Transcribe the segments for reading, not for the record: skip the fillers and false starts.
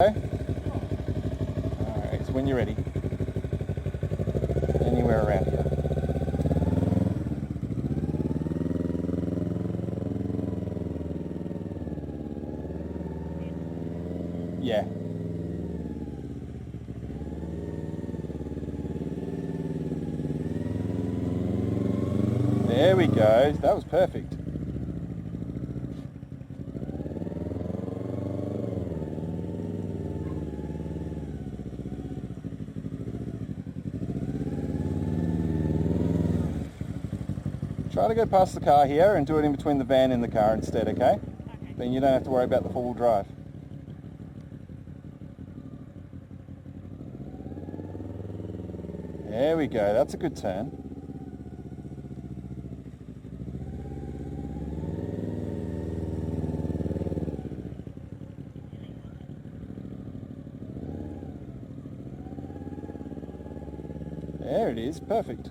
Alright, so when you're ready, anywhere around here. Yeah. There we go, that was perfect. Try to go past the car here and do it in between the van and the car instead, okay? Then you don't have to worry about the four-wheel drive. There we go, that's a good turn. There it is, perfect.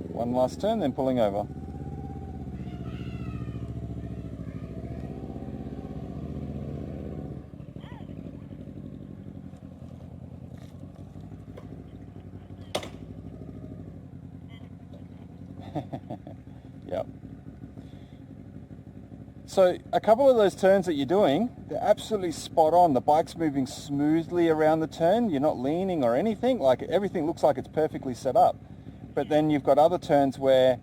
One last turn, then pulling over. Yep. So a couple of those turns that you're doing, they're absolutely spot on. The bike's moving smoothly around the turn. You're not leaning or anything. Like everything looks like it's perfectly set up. But then you've got other turns where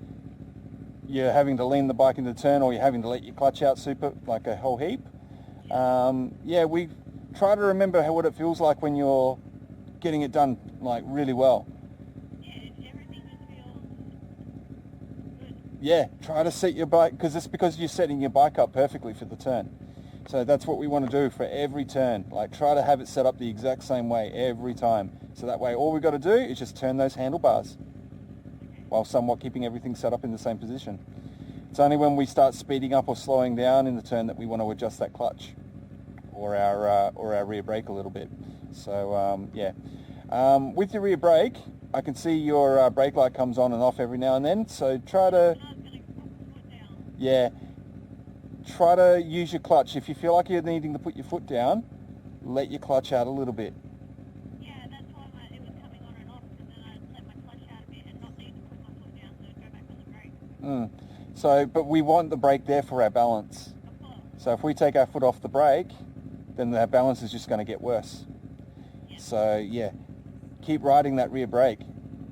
you're having to lean the bike into the turn, or you're having to let your clutch out super like a whole heap. Yeah, we try to remember what it feels like when you're getting it done like really well. Everything just feels good. Yeah, try to set your bike, because it's because you're setting your bike up perfectly for the turn. So that's what we want to do for every turn. Like try to have it set up the exact same way every time. So that way all we've got to do is just turn those handlebars, while somewhat keeping everything set up in the same position. It's only when we start speeding up or slowing down in the turn that we want to adjust that clutch or our rear brake a little bit. So yeah, with your rear brake, I can see your brake light comes on and off every now and then. So try to, yeah, try to use your clutch. If you feel like you're needing to put your foot down, let your clutch out a little bit. So, but we want the brake there for our balance. So if we take our foot off the brake, then our balance is just going to get worse. So yeah, keep riding that rear brake.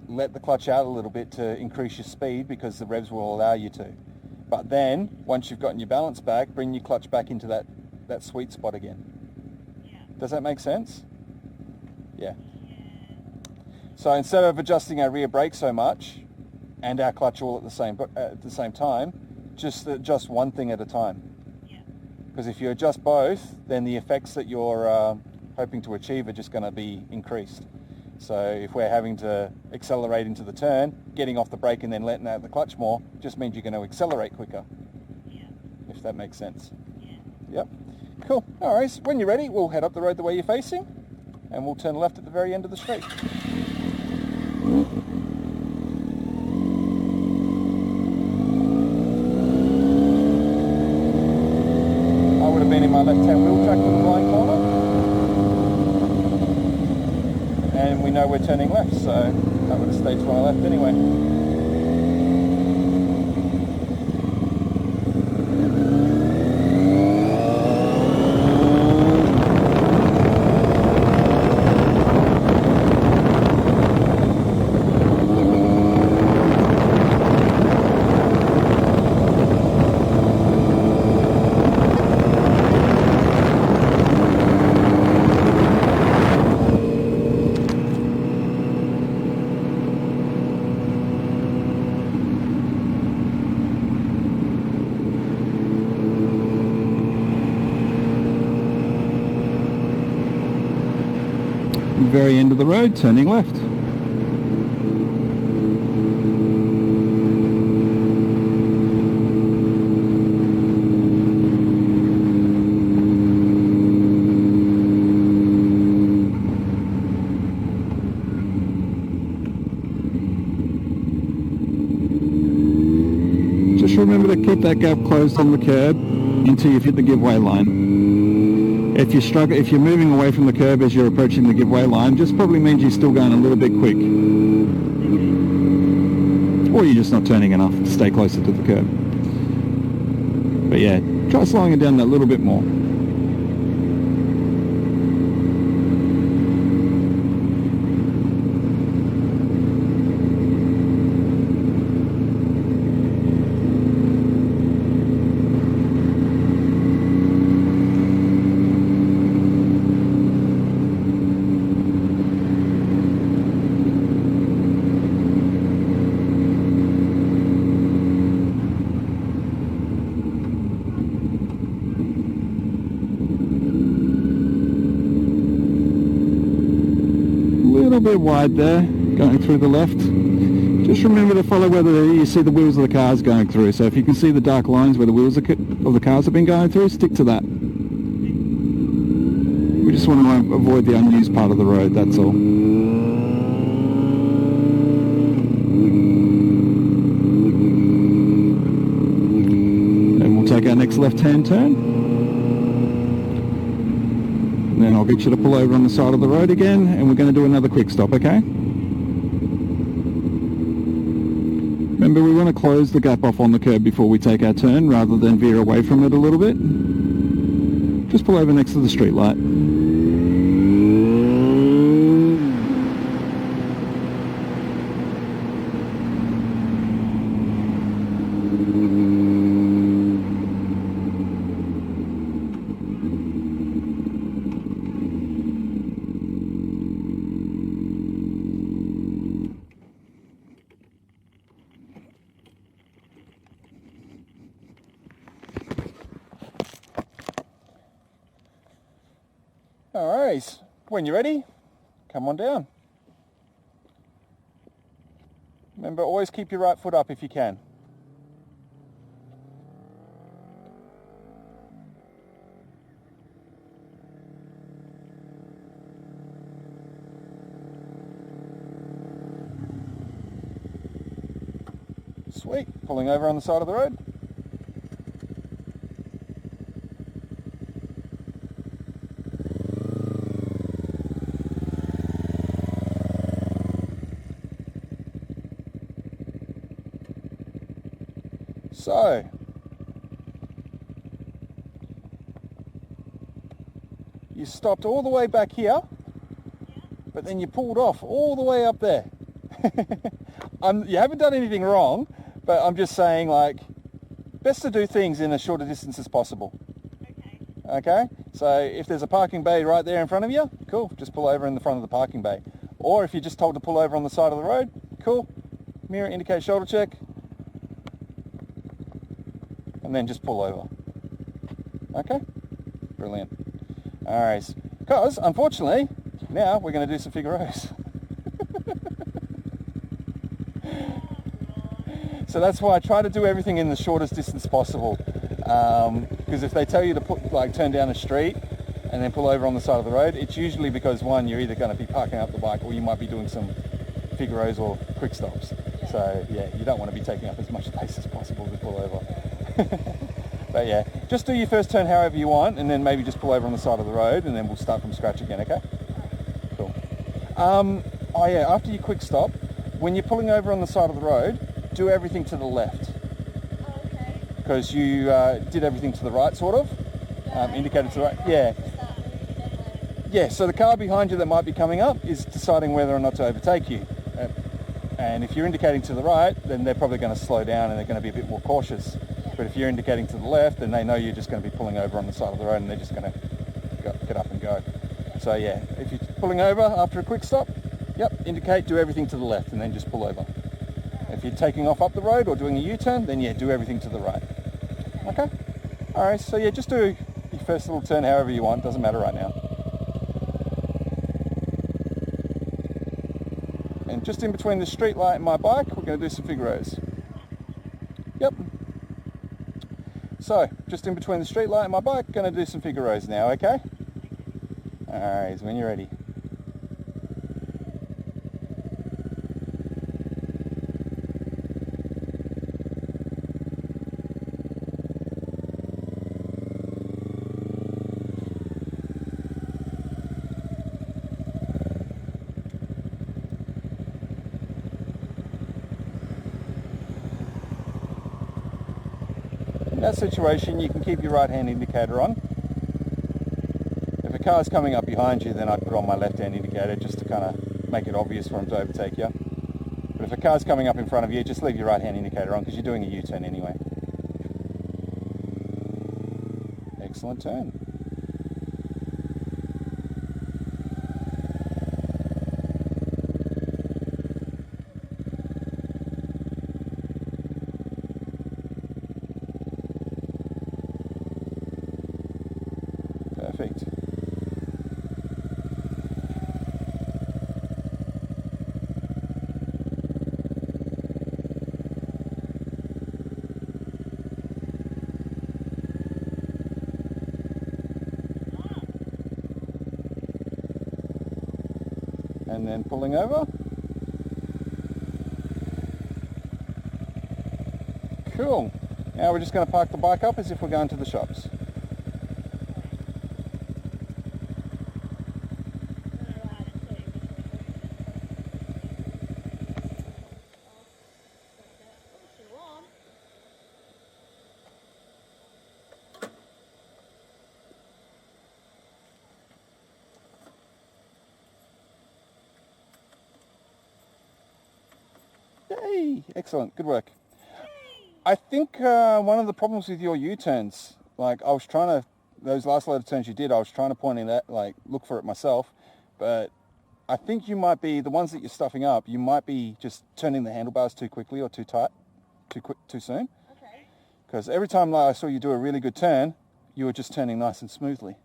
Let the clutch out a little bit to increase your speed, because the revs will allow you to. But then, once you've gotten your balance back, bring your clutch back into that sweet spot again. Does that make sense? Yeah. So instead of adjusting our rear brake so much, and our clutch all at the same time, just adjust one thing at a time. Because if you adjust both, then the effects that you're hoping to achieve are just going to be increased. So if we're having to accelerate into the turn, getting off the brake and then letting out the clutch more just means you're going to accelerate quicker. If that makes sense. Yep. Cool. All right. So when you're ready, we'll head up the road the way you're facing, and we'll turn left at the very end of the street. Been in my left-hand wheel track for the blind corner, and we know we're turning left, so that would have stayed to our left anyway. Very end of the road, turning left. keep that gap closed on the curb until you've hit the giveaway line. If you're moving away from the curb as you're approaching the giveaway line, just probably means you're still going a little bit quick. Or you're just not turning enough to stay closer to the curb. But yeah, try slowing it down that little bit more. A little bit wide there, going through the left. Just remember to follow where you see the wheels of the cars going through. So if you can see the dark lines where the wheels of the cars have been going through, stick to that. We just want to avoid the unused part of the road, that's all. Then we'll take our next left-hand turn. Then I'll get you to pull over on the side of the road again, and we're going to do another quick stop, okay? Remember, we want to close the gap off on the curb before we take our turn, rather than veer away from it a little bit. Just pull over next to the street light. Alright, when you're ready, come on down. Remember, always keep your right foot up if you can. Sweet, pulling over on the side of the road. So, you stopped all the way back here, but then you pulled off all the way up there. You haven't done anything wrong, but I'm just saying, like, best to do things in as short a distance as possible. Okay? So if there's a parking bay right there in front of you, cool, just pull over in the front of the parking bay. Or if you're just told to pull over on the side of the road, cool, mirror, indicate, shoulder check, and then just pull over. Okay? Brilliant. Alright, because unfortunately, now we're going to do some figure eights. So that's why I try to do everything in the shortest distance possible. Because if they tell you to turn down a street and then pull over on the side of the road, it's usually because, one, you're either going to be parking up the bike, or you might be doing some figure eights or quick stops. So yeah, you don't want to be taking up as much space as possible to pull over. But yeah, just do your first turn however you want, and then maybe just pull over on the side of the road, and then we'll start from scratch again, okay? Cool. Oh yeah, after your quick stop, when you're pulling over on the side of the road, do everything to the left. Oh, okay. Because you did everything to the right, sort of. Indicated to the right. Yeah. Yeah, so the car behind you that might be coming up is deciding whether or not to overtake you. And if you're indicating to the right, then they're probably going to slow down and they're going to be a bit more cautious. But if you're indicating to the left, then they know you're just going to be pulling over on the side of the road, and they're just going to get up and go. So yeah, if you're pulling over after a quick stop, yep, indicate, do everything to the left, and then just pull over. If you're taking off up the road or doing a U-turn, then yeah, do everything to the right. Okay? Alright, so yeah, just do your first little turn however you want, doesn't matter right now. And just in between the street light and my bike, we're going to do some figure eights. Yep. So, just in between the street light and my bike, going to do some figure eights now, okay? Alright, when you're ready. that situation, you can keep your right hand indicator on. If a car's coming up behind you, then I put on my left hand indicator just to kind of make it obvious for them to overtake you. But if a car's coming up in front of you, just leave your right hand indicator on because you're doing a U-turn anyway. Excellent turn. Perfect. And then pulling over. Cool. Now we're just going to park the bike up as if we're going to the shops. Yay! Excellent. Good work. I think one of the problems with your U-turns, like I was trying to, those last load of turns you did, I was trying to point it at, like look for it myself, but I think you might be, the ones that you're stuffing up, you might be just turning the handlebars too quickly or too tight, too soon. Okay. Because every time I saw you do a really good turn, you were just turning nice and smoothly.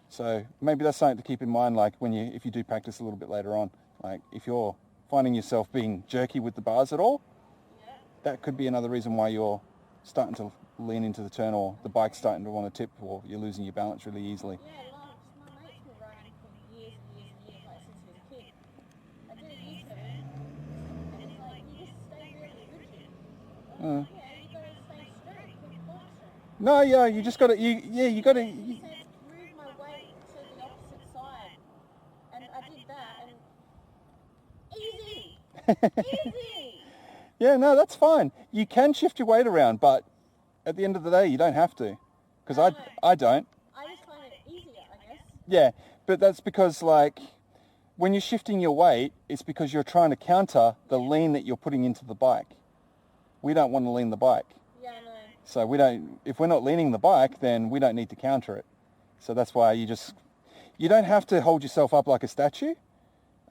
So maybe that's something to keep in mind, like if you do practice a little bit later on, like if you're finding yourself being jerky with the bars at all, Yeah. that could be another reason why you're starting to lean into the turn, or the bike's starting to want to tip, or you're losing your balance really easily. Yeah, like my mate's been riding for years and years and years, like since he was a kid. I did a U-turn, and he's like, you just stay really rigid. Mm. Yeah, you gotta stay straight, keep the bike straight. No, yeah, you just got to, you got to. He said, move my weight to the opposite side. And I did that, and easy! Easy! Yeah, no, that's fine. You can shift your weight around, but at the end of the day, you don't have to. Because I don't. I just find it easier, I guess. Yeah, but that's because, like, when you're shifting your weight, it's because you're trying to counter the lean that you're putting into the bike. We don't want to lean the bike. Yeah, I know. So we don't, if we're not leaning the bike, then we don't need to counter it. So that's why you don't have to hold yourself up like a statue.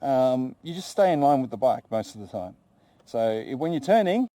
You just stay in line with the bike most of the time. So when you're turning,